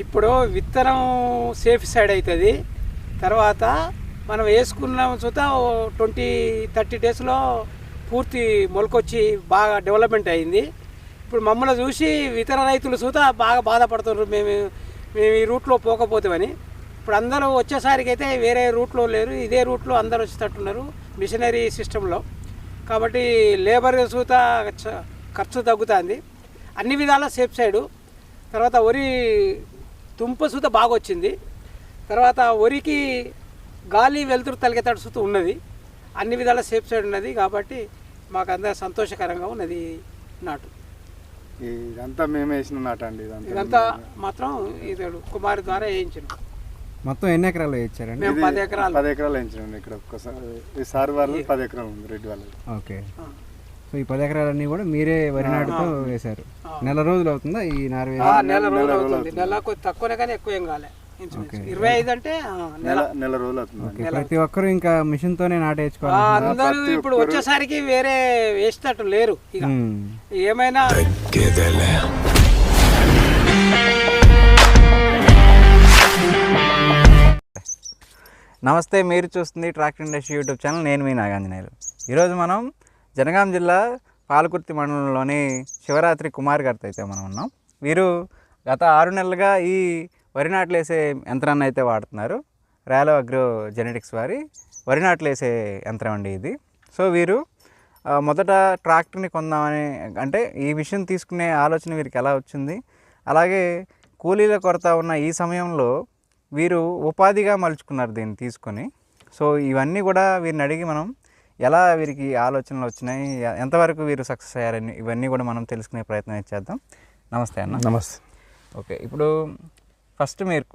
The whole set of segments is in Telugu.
ఇప్పుడు విత్తనం సేఫ్ సైడ్ అవుతుంది. తర్వాత మనం వేసుకున్న చూత 20-30 డేస్లో పూర్తి మొలకొచ్చి బాగా డెవలప్మెంట్ అయింది. ఇప్పుడు మమ్మల్ని చూసి ఇతర రైతులు చూత బాగా బాధపడుతున్నారు, మేము ఈ రూట్లో పోకపోతామని. ఇప్పుడు అందరూ వచ్చేసరికి అయితే వేరే రూట్లో లేరు, ఇదే రూట్లో అందరూ వచ్చేటట్టున్నారు మిషనరీ సిస్టంలో. కాబట్టి లేబర్ సూత ఖర్చు తగ్గుతుంది, అన్ని విధాల సేఫ్ సైడు. తర్వాత వరి తుంప సూత బాగా వచ్చింది. తర్వాత వరికి గాలి వెలుతురు తలిగేటట్టు సూత ఉన్నది, అన్ని విధాల సేఫ్ సైడ్ ఉన్నది. కాబట్టి మాకు అందరూ సంతోషకరంగా ఉన్నది నాటు. ఇదంతా మేమే వేసిన నాట అండి. ఇదంతా మాత్రం ఇతడు కుమారి ద్వారా వేయించిన. మొత్తం ఎన్ని ఎకరాలు వేయించారండి? మేము 10 ఎకరాలు 10 ఎకరాలు వేయించామండి. ఇక్కడ ఒక్కసారి సార్ వాళ్ళు 10 ఎకరాలు ఉంది, రెడ్డి వాళ్ళు. ఓకే. సో ఈ 10 ఎకరాలన్నీ కూడా మీరే వరి నాటుతో వేశారు. నెల రోజులు అవుతుందా ఈ నారు వేసి? నెల రోజులు అవుతుంది. నెల కొద్ది తక్కువనే కానీ ఎక్కువ ఏం కాలే. 25 అంటే నెల రోజులు అవుతుంది. ప్రతి ఒక్కరు ఇంకా మిషన్ తోనే నాటేసుకోవాలి. అందరూ ఇప్పుడు వచ్చేసరికి వేరే వేసేటట్టు లేరు. ఇక ఏమైనా నమస్తే, మీరు చూస్తుంది ట్రాక్టర్ ఇండస్ట్రీ యూట్యూబ్ ఛానల్. నేను మీ నాగాంజనేయులు. ఈరోజు మనం జనగాం జిల్లా పాలకుర్తి మండలంలోని శివరాత్రి కుమార్ గారితో అయితే మనం ఉన్నాం. వీరు గత 6 నెలలుగా ఈ వరి నాట్లు వేసే యంత్రాన్ని అయితే వాడుతున్నారు. ర్యాలో అగ్రో జెనెటిక్స్ వారి వరి నాట్లు వేసే యంత్రం అండి ఇది. సో వీరు మొదట ట్రాక్టర్ని కొందామని, అంటే ఈ మిషన్ తీసుకునే ఆలోచన వీరికి ఎలా వచ్చింది, అలాగే కూలీల కొరత ఉన్న ఈ సమయంలో వీరు ఉపాధిగా మలుచుకున్నారు దీన్ని తీసుకొని. సో ఇవన్నీ కూడా వీరిని అడిగి మనం ఎలా వీరికి ఆలోచనలు వచ్చినాయి, ఎంతవరకు వీరు సక్సెస్ అయ్యారని ఇవన్నీ కూడా మనం తెలుసుకునే ప్రయత్నం చేద్దాం. నమస్తే అన్న. నమస్తే. ఓకే, ఇప్పుడు ఫస్ట్ మీరు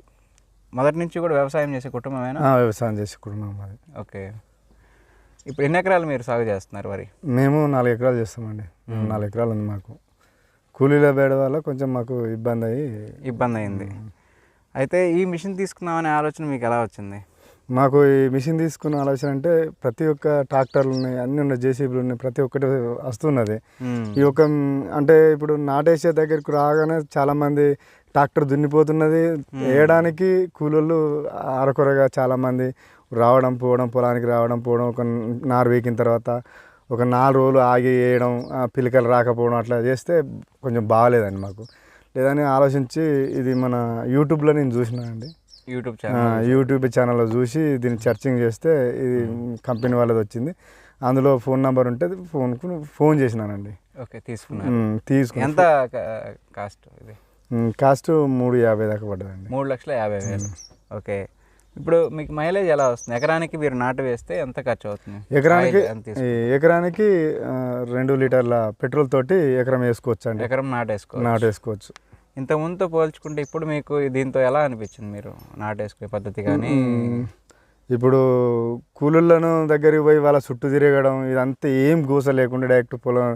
మొదటి నుంచి కూడా వ్యవసాయం చేసే కుటుంబమేనా? వ్యవసాయం చేసే కుటుంబం అది. ఓకే, ఇప్పుడు ఎన్ని ఎకరాలు మీరు సాగు చేస్తున్నారు వరి? మేము 4 ఎకరాలు చేస్తామండి. 4 ఎకరాలు ఉంది మాకు. కూలీల బేడ వల్ల కొంచెం మాకు ఇబ్బంది అయింది. అయితే ఈ మిషన్ తీసుకుందామనే ఆలోచన మీకు ఎలా వచ్చింది? మాకు ఈ మిషన్ తీసుకున్న ఆలోచన అంటే ప్రతి ఒక్క ట్రాక్టర్లు ఉన్నాయి, అన్నీ ఉన్నాయి, జేసీబీలు ఉన్నాయి, ప్రతి ఒక్కటి వస్తున్నది. ఈ ఒక అంటే ఇప్పుడు నాటేసే దగ్గరికి రాగానే చాలామంది ట్రాక్టర్ దున్నిపోతున్నది, వేయడానికి కూలోళ్ళు అరకొరగా చాలామంది రావడం పోవడం, పొలానికి రావడం పోవడం, ఒక నారు వీకిన తర్వాత ఒక 4 రోజులు ఆగి వేయడం, పిలకలు రాకపోవడం, అట్లా చేస్తే కొంచెం బాగాలేదండి మాకు. లేదని ఆలోచించి ఇది మన యూట్యూబ్లో నేను చూసినానండి. యూట్యూబ్ ఛానల్లో చూసి దీన్ని సర్చింగ్ చేస్తే ఇది కంపెనీ వాళ్ళది వచ్చింది. అందులో ఫోన్ నెంబర్ ఉంటే ఫోన్ చేసినానండి. ఓకే, తీసుకున్నాను. ఎంత కాస్ట్? ఇది కాస్ట్ 350 దాకా పడ్డదండి. 3,50,000. ఓకే, ఇప్పుడు మీకు మైలేజ్ ఎలా వస్తుంది? ఎకరానికి మీరు నాటు వేస్తే ఎంత ఖర్చు అవుతుంది? ఎకరానికి 2 లీటర్ల పెట్రోల్ తోటి ఎకరం వేసుకోవచ్చు అండి. ఎకరం నాటేసుకోవచ్చు. ఇంతకుముందుతో పోల్చుకుంటే ఇప్పుడు మీకు దీంతో ఎలా అనిపించింది మీరు నాటేసుకునే పద్ధతి? కానీ ఇప్పుడు కూలీలను దగ్గరికి పోయి వాళ్ళ చుట్టూ తిరగడం, ఇదంతా ఏం గూస లేకుండా డైరెక్ట్ పొలం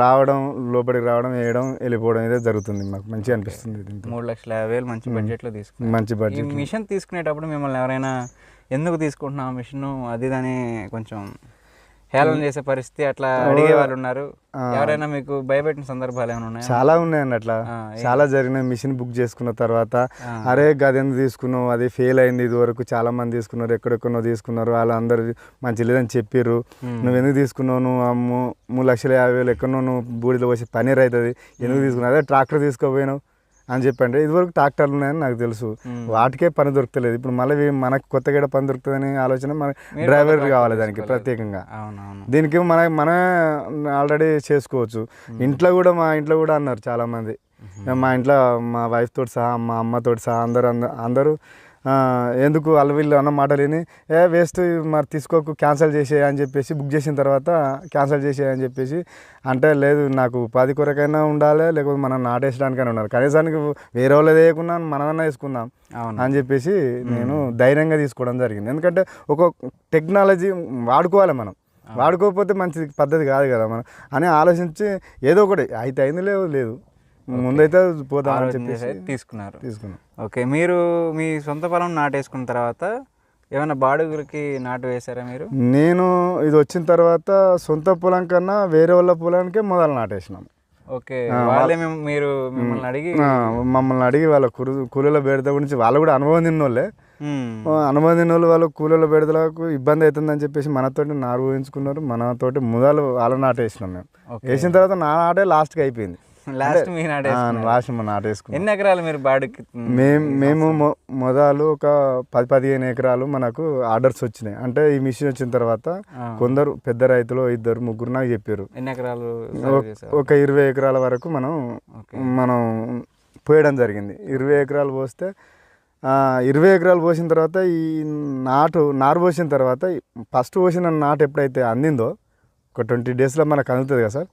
రావడం, లోపలికి రావడం, వేయడం, వెళ్ళిపోవడం ఇదే జరుగుతుంది. మాకు మంచిగా అనిపిస్తుంది. 3,50,000 మంచి బడ్జెట్లో తీసుకున్నాం. మంచి బడ్జెట్. ఈ మిషన్ తీసుకునేటప్పుడు మిమ్మల్ని ఎవరైనా ఎందుకు తీసుకుంటున్నాం మిషన్ అది అని కొంచెం హేళన చేసే పరిస్థితి అట్లా అడిగే వాళ్ళు ఉన్నారు? ఎవరైనా మీకు భయపెట్టిన సందర్భాలు ఏమైనా ఉన్నాయి? చాలా ఉన్నాయండి. అట్లా చాలా జరిగినాయి. మిషన్ బుక్ చేసుకున్న తర్వాత అరే గది ఎందుకు తీసుకున్నావు, అది ఫెయిల్ అయింది, ఇది వరకు చాలా మంది తీసుకున్నారు, ఎక్కడెక్కడో తీసుకున్నారు, వాళ్ళందరూ మంచి లేదని చెప్పారు, నువ్వు ఎందుకు తీసుకున్నావు, నువ్వు 3,50,000 ఎక్కడో నువ్వు బూడిలో పోసి పనీర్ అవుతుంది, ఎందుకు తీసుకున్నావు, అదే ట్రాక్టర్ తీసుకోపోయినావు అని చెప్పండి. ఇదివరకు ట్రాక్టర్లు ఉన్నాయని నాకు తెలుసు, వాటికే పని దొరకలేదు. ఇప్పుడు మళ్ళీ మనకు కొత్తగా పని దొరుకుతుందనే ఆలోచన, మన డ్రైవర్ కావాలి దానికి ప్రత్యేకంగా. దీనికి మన ఆల్రెడీ చేసుకోవచ్చు. ఇంట్లో కూడా అన్నారు చాలామంది. మా ఇంట్లో మా వైఫ్ తోటి సహా, మా అమ్మతోటి సహా అందరూ ఎందుకు వాళ్ళు వీళ్ళు అన్న మాటలు విని వేస్ట్ మరి తీసుకోకు, క్యాన్సిల్ చేసేయ అని చెప్పేసి, బుక్ చేసిన తర్వాత క్యాన్సిల్ చేసేయని చెప్పేసి అంటే, లేదు నాకు ఉపాధి కొరకైనా ఉండాలి, లేకపోతే మనం నాటేసడానికైనా ఉండాలి, కనీసానికి వేరే వాళ్ళు వేయకుండా మనమన్నా వేసుకుందాం అని చెప్పేసి నేను ధైర్యంగా తీసుకోవడం జరిగింది. ఎందుకంటే ఒక టెక్నాలజీ వాడుకోవాలి, మనం వాడుకోకపోతే మంచి పద్ధతి కాదు కదా మనం అని ఆలోచించి ఏదో ఒకటి అయితే అయింది లేదు ముందైతే పోతామని చెప్పేసి తీసుకున్నాం. ఓకే, మీరు మీ సొంత పొలం నాటేసుకున్న తర్వాత ఏమైనా బాడుగులకి నాటు వేసారా మీరు? నేను ఇది వచ్చిన తర్వాత సొంత పొలం కన్నా వేరే వాళ్ళ పొలానికే మొదలు నాటేసినాం. ఓకే, వాళ్ళే మీరు మిమ్మల్ని అడిగి మమ్మల్ని అడిగి వాళ్ళ కూలీల బెడద గురించి వాళ్ళు కూడా అనుభవం తిన్నోళ్ళే. మ్మ్. అనుభవం తిన్నోళ్ళు వాళ్ళు కూలీల బెడదలకు ఇబ్బంది అవుతుందని చెప్పేసి మనతోటి నారు ఊహించుకున్నారు. మనతోటి ముదాలు వాళ్ళ నాటేసినాం మేము. వేసిన తర్వాత నా నాటే లాస్ట్కి అయిపోయింది. లాస్ట్ మీ నాటే లాస్ట్ మా నాటేసుకున్నాం. ఎన్ని ఎకరాలు మీరు బాడుకి? మేము మొదలు ఒక 10-15 ఎకరాలు మనకు ఆర్డర్స్ వచ్చినాయి. అంటే ఈ మిషన్ వచ్చిన తర్వాత కొందరు పెద్ద రైతులు 2-3 నాకు చెప్పారు. ఎన్ని ఎకరాలు? ఒక 20 ఎకరాల వరకు మనం పోయడం జరిగింది. 20 ఎకరాలు పోస్తే 20 ఎకరాలు పోసిన తర్వాత ఈ నారు పోసిన తర్వాత ఫస్ట్ పోసిన నాటు ఎప్పుడైతే అందిందో ఒక 20 డేస్లో మనకు అందుతుంది కదా సార్.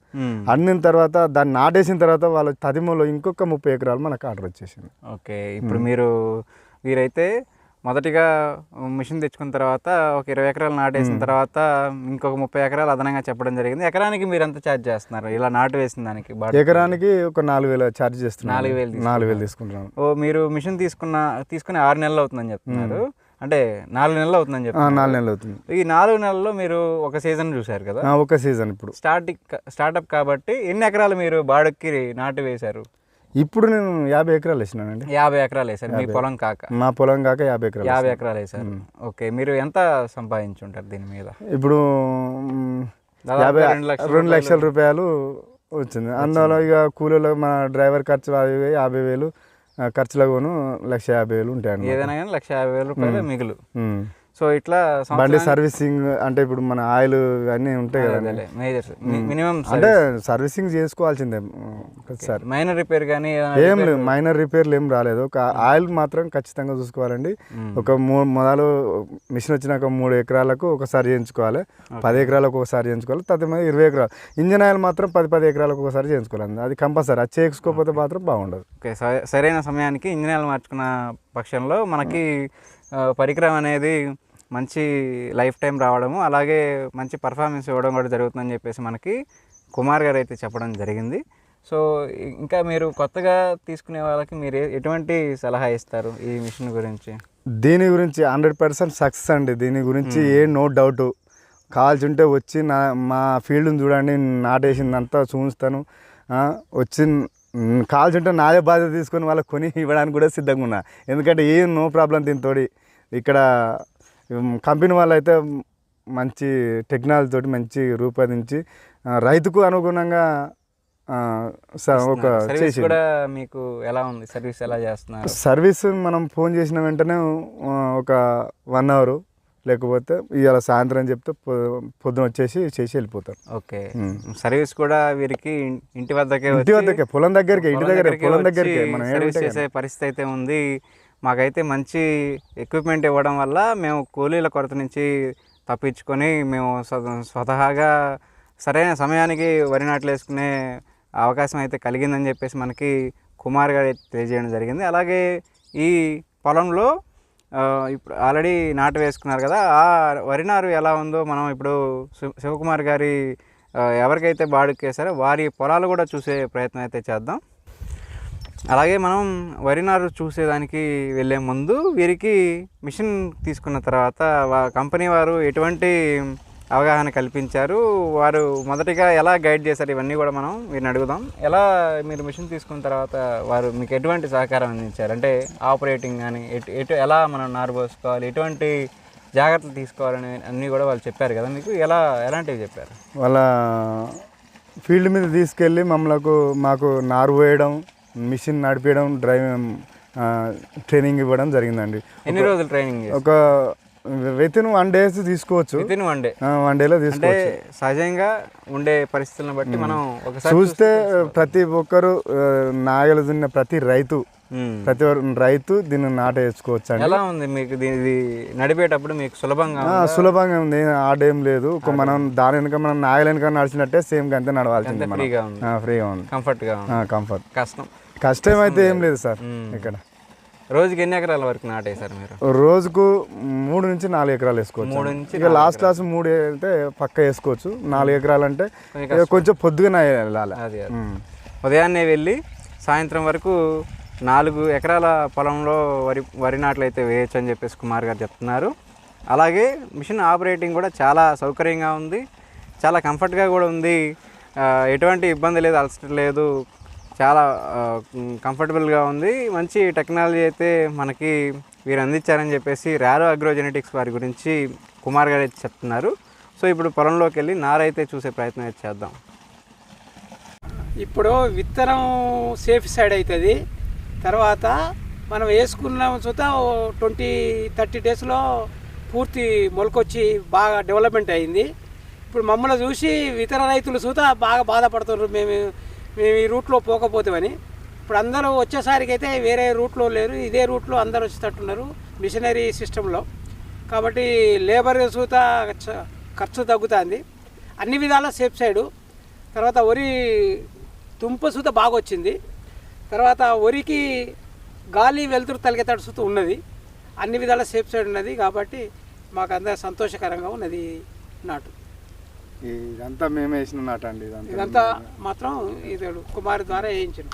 అందిన తర్వాత దాన్ని నాటేసిన తర్వాత వాళ్ళ తదిమలో ఇంకొక 30 ఎకరాలు మనకు ఆర్డర్ వచ్చేసింది. ఓకే, ఇప్పుడు మీరైతే మొదటిగా మిషన్ తెచ్చుకున్న తర్వాత ఒక 20 ఎకరాలు నాటేసిన తర్వాత ఇంకొక 30 ఎకరాలు అదనంగా చెప్పడం జరిగింది. ఎకరానికి మీరు ఎంత ఛార్జ్ చేస్తున్నారు ఇలా నాటు వేసిన దానికి? ఎకరానికి ఒక 4,000 ఛార్జ్ చేస్తున్నాం. 4,000 తీసుకుంటున్నాం. ఓ, మీరు మిషన్ తీసుకుని 6 నెలలు అవుతుందని చెప్తున్నారు. అంటే 4 నెలలు అవుతుందని చెప్తున్నారు. 4 నెలలు అవుతుంది. ఈ 4 నెలల్లో మీరు ఒక సీజన్ చూశారు కదా? ఒక సీజన్. ఇప్పుడు స్టార్ట్అప్ కాబట్టి ఎన్ని ఎకరాలు మీరు బాడుక్కి నాటు వేశారు? ఇప్పుడు నేను 50 ఎకరాలు వేసినానండి. 50 ఎకరాలు వేసారు మీ పొలం కాక? మా పొలం కాక 50 ఎకరాలు. 50 ఎకరాలు వేసారు. ఓకే, మీరు ఎంత సంపాదించుంటారు దీని మీద? ఇప్పుడు 2 లక్షల రూపాయలు వచ్చింది. అందులో ఇక కూలీలో మన డ్రైవర్ ఖర్చులు 50,000 ఖర్చులకు 1,50,000 ఉంటాయండి. ఏదైనా కానీ 1,50,000 రూపాయలు మిగులు. సో ఇట్లా బండి సర్వీసింగ్ అంటే ఇప్పుడు మన ఆయిల్ అన్నీ ఉంటాయి కదా, మినిమం అంటే సర్వీసింగ్ చేసుకోవాల్సిందే సార్. మైనర్ రిపేర్ కానీ ఏం లేదు, మైనర్ రిపేర్లు ఏం రాలేదు. ఒక ఆయిల్ మాత్రం ఖచ్చితంగా చూసుకోవాలండి. ఒక మొదలు మిషన్ వచ్చినాక 3 ఎకరాలకు ఒకసారి చేయించుకోవాలి, 10 ఎకరాలకు ఒకసారి చేయించుకోవాలి, తదుపరి 20 ఎకరాలు. ఇంజన్ ఆయిల్ మాత్రం 10 ఎకరాలకు ఒకసారి చేయించుకోవాలి. అది కంపల్సరీ. అది చేసుకోకపోతే మాత్రం బాగుండదు. ఓకే, సరైన సమయానికి ఇంజన్ ఆయిల్ మార్చుకున్న పక్షంలో మనకి పరికరం అనేది మంచి లైఫ్ టైం రావడము, అలాగే మంచి పర్ఫార్మెన్స్ ఇవ్వడం కూడా జరుగుతుందని చెప్పేసి మనకి కుమార్ గారు అయితే చెప్పడం జరిగింది. సో ఇంకా మీరు కొత్తగా తీసుకునే వాళ్ళకి మీరు ఎటువంటి సలహా ఇస్తారు ఈ మిషన్ గురించి? దీని గురించి 100% సక్సెస్ అండి. దీని గురించి నో డౌట్. కావాల్సి ఉంటే వచ్చి మా ఫీల్డ్ని చూడండి, నాటేసిందంతా చూస్తాను. వచ్చి కావాల్సి ఉంటే నాదే బాధ్యత తీసుకొని వాళ్ళకి కొని ఇవ్వడానికి కూడా సిద్ధంగా ఉన్నా. ఎందుకంటే ఏం నో ప్రాబ్లం దీంతో. ఇక్కడ కంపెనీ వాళ్ళు అయితే మంచి టెక్నాలజీ తోటి మంచి రూపొందించి రైతుకు అనుగుణంగా ఒక సర్వీస్ కూడా మీకు ఎలా ఉంది? సర్వీస్ ఎలా చేస్తున్నారు? సర్వీస్ మనం ఫోన్ చేసిన వెంటనే ఒక 1 అవర్, లేకపోతే ఇవాళ సాయంత్రం చెప్తే పొద్దున చేసి వెళ్ళిపోతారు. ఓకే, సర్వీస్ కూడా వీరికి ఇంటి వద్దకే పొలం దగ్గరికి, ఇంటి దగ్గర పొలం దగ్గరికి మనం సర్వీస్ చేసే పరిస్థితి అయితే ఉంది. మాకైతే మంచి ఎక్విప్మెంట్ ఇవ్వడం వల్ల మేము కూలీల కొరత నుంచి తప్పించుకొని మేము స్వతహాగా సరైన సమయానికి వరి నాట్లు వేసుకునే అవకాశం అయితే కలిగిందని చెప్పేసి మనకి కుమార్ గారు అయితే తెలియజేయడం జరిగింది. అలాగే ఈ పొలంలో ఇప్పుడు ఆల్రెడీ నాటు వేసుకున్నారు కదా, ఆ వరి నారు ఎలా ఉందో మనం ఇప్పుడు శివకుమార్ గారి ఎవరికైతే బాడుకేసారో వారి పొలాలు కూడా చూసే ప్రయత్నం అయితే చేద్దాం. అలాగే మనం వరి నారు చూసేదానికి వెళ్ళే ముందు వీరికి మిషన్ తీసుకున్న తర్వాత కంపెనీ వారు ఎటువంటి అవగాహన కల్పించారు, వారు మొదటిగా ఎలా గైడ్ చేశారు, ఇవన్నీ కూడా మనం వీరిని అడుగుదాం. ఎలా మీరు మిషన్ తీసుకున్న తర్వాత వారు మీకు ఎటువంటి సహకారం అందించారు? అంటే ఆపరేటింగ్ కానీ ఎలా మనం నారు పోసుకోవాలి, ఎటువంటి జాగ్రత్తలు తీసుకోవాలని అన్నీ కూడా వాళ్ళు చెప్పారు కదా మీకు? ఎలాంటివి చెప్పారు? వాళ్ళ ఫీల్డ్ మీద తీసుకెళ్ళి మాకు నారు పోయడం, మిషన్ నడిపేయడం, డ్రైవింగ్ ట్రైనింగ్ ఇవ్వడం జరిగిందండి. ఎన్ని రోజులు ట్రైనింగ్? ఒక వితిన్ 1 day తీసుకోవచ్చు. Within 1 day? 1 dayలో తీసుకోవచ్చు. సహజంగా ఉండే పరిస్థితులను బట్టి మనం ఒకసారి చూస్తే ప్రతి ఒక్కరు నాగలు దున్న ప్రతి రైతు దీన్ని నాటేసుకోవచ్చు అండి. ఎలా ఉంది మీకు ఇది నడిపేటప్పుడు? మీకు సులభంగా ఉంది, ఆడేం లేదు. మనం దాని వెనుక మనం నాగల వెనుక నడిచినట్టే సేమ్ అంతే నడవాల్సింది. ఫ్రీగా ఉంది, కంఫర్ట్. కష్టం అయితే ఏం లేదు సార్. ఇక్కడ రోజుకి ఎన్ని ఎకరాల వరకు నాటేశారు మీరు? రోజుకు 3 నుంచి 4 ఎకరాలు వేసుకోవచ్చు. ఇక లాస్ట్ 3 అయితే పక్క వేసుకోవచ్చు. 4 ఎకరాలు అంటే కొంచెం పొద్దుగానే వెళ్ళాలి. అది ఉదయాన్నే వెళ్ళి సాయంత్రం వరకు 4 ఎకరాల పొలంలో వరి నాట్లు అయితే వేయచ్చు అని చెప్పేసి కుమార్ గారు చెప్తున్నారు. అలాగే మిషన్ ఆపరేటింగ్ కూడా చాలా సౌకర్యంగా ఉంది, చాలా కంఫర్ట్గా కూడా ఉంది. ఎటువంటి ఇబ్బంది లేదు, అలసట లేదు, చాలా కంఫర్టబుల్గా ఉంది. మంచి టెక్నాలజీ అయితే మనకి వీరు అందించారని చెప్పేసి రారో అగ్రోజెనెటిక్స్ వారి గురించి కుమార్ గారు అయితే చెప్తున్నారు. సో ఇప్పుడు పొలంలోకి వెళ్ళి నారైతే చూసే ప్రయత్నం అయితే చేద్దాం. ఇప్పుడు విత్తనం సేఫ్ సైడ్ అవుతుంది. తర్వాత మనం వేసుకున్న చూత 20-30 డేస్లో పూర్తి మొలకొచ్చి బాగా డెవలప్మెంట్ అయింది. ఇప్పుడు మమ్మల్ని చూసి ఇతర రైతులు చూత బాగా బాధపడుతున్నారు, మేము ఈ రూట్లో పోకపోతామని. ఇప్పుడు అందరూ వచ్చేసరికి అయితే వేరే రూట్లో లేరు, ఇదే రూట్లో అందరూ వచ్చేటట్టున్నారు మిషనరీ సిస్టంలో. కాబట్టి లేబర్ చూత ఖర్చు తగ్గుతుంది, అన్ని విధాల సేఫ్ సైడు. తర్వాత వరి తుంప సూత బాగా వచ్చింది. తర్వాత వరికి గాలి వెలుతురు తలిగేటట్టు సూత ఉన్నది, అన్ని విధాల సేఫ్ సైడ్ ఉన్నది. కాబట్టి మాకు అందరూ సంతోషకరంగా ఉన్నది నాటు. ఇదంతా మేమే వేసిన నాట అండి. ఇదంతా మాత్రం ఇది కుమారి ద్వారా వేయించిన.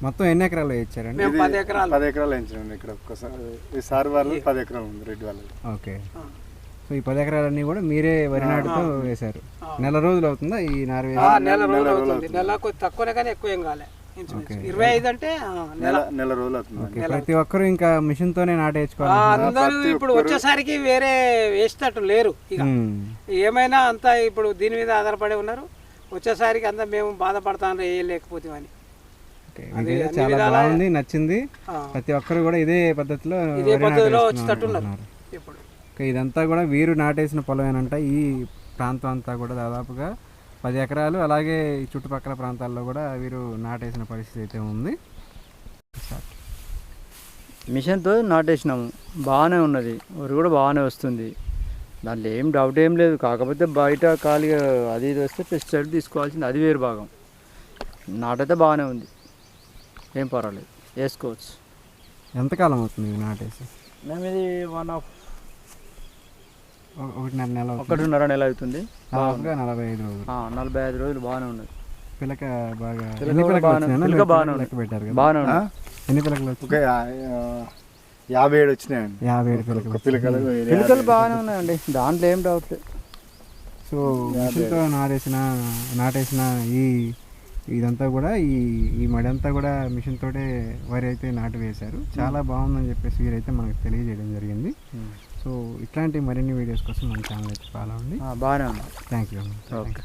మొత్తం ఎన్ని ఎకరాలు వేయించారండి? మేము 10 ఎకరాలు 10 ఎకరాలు వేయించాం. ఇక్కడ ఒక్కసారి సార్ వాళ్ళు 10 ఎకరాలు ఉంది రెడ్డి వాళ్ళది. ఓకే. సో ఈ 10 ఎకరాలన్నీ కూడా మీరే వరి నాటుతో వేశారు. నెల రోజులు అవుతుందా ఈ నారు వేసి? నెల రోజులు అవుతుంది. నెల కొద్ది తక్కువనే కానీ ఎక్కువ ఏం కాలే. 25 అంటే నెల రోజులు అవుతుంది. ప్రతి ఒక్కరు ఇంకా మిషన్ తోనే నాటేసుకోవాలి. అందరూ ఇప్పుడు వచ్చేసరికి వేరే వేసేటట్టు లేరు. ఇక ఏమైనా అంతా ఇప్పుడు దీని మీద ఆధారపడి ఉన్నారు. వచ్చేసరికి అంతా మేము బాధపడతాం వేయలేకపోతామని. చాలా బాగుంది, నచ్చింది. ప్రతి ఒక్కరు కూడా ఇదే పద్ధతిలో వచ్చేటట్టున్నారు. ఇప్పుడు ఇదంతా కూడా వీరు నాటేసిన పొలమేనంట. ఈ ప్రాంతం అంతా కూడా దాదాపుగా 10 ఎకరాలు, అలాగే ఈ చుట్టుపక్కల ప్రాంతాల్లో కూడా వీరు నాటేసిన పరిస్థితి అయితే ఉంది. మిషన్తో నాటేసినాము, బాగానే ఉన్నది, వరి కూడా బాగానే వస్తుంది, దాంట్లో ఏం డౌట్ ఏం లేదు. కాకపోతే బయట ఖాళీగా అది ఇది వస్తే పెస్టిసైడ్ తీసుకోవాల్సింది, అది వేరు భాగం. నాటైతే బాగానే ఉంది, ఏం పర్వాలేదు, వేసుకోవచ్చు. ఎంతకాలం అవుతుంది ఇవి నాటేసి? మేము ఇది 1.5 నెల అవుతుంది. 45 రోజులు. 45 రోజులు బాగానే ఉన్నది. పిలక బాగా బాగానే లెక్క పెట్టారు కదా? బాగానే ఉంది. ఎన్ని పిలకలు వచ్చాయి? 57 వచ్చినాయండి. 57 పిలకలు బాగానే ఉన్నాయండి, దాంట్లో ఏం డౌట్ లేదు. సో మిషన్తో నాటేసిన ఇదంతా కూడా ఈ మడి అంతా కూడా మిషన్ తోటే వరి అయితే నాటు వేశారు. చాలా బాగుందని చెప్పేసి వీరైతే మనకు తెలియజేయడం జరిగింది. సో ఇట్లాంటి మరిన్ని వీడియోస్ కోసం మన ఛానల్ అయితే ఫాలో అవ్వండి. బాగానే ఉంది. Thank you. ఓకే.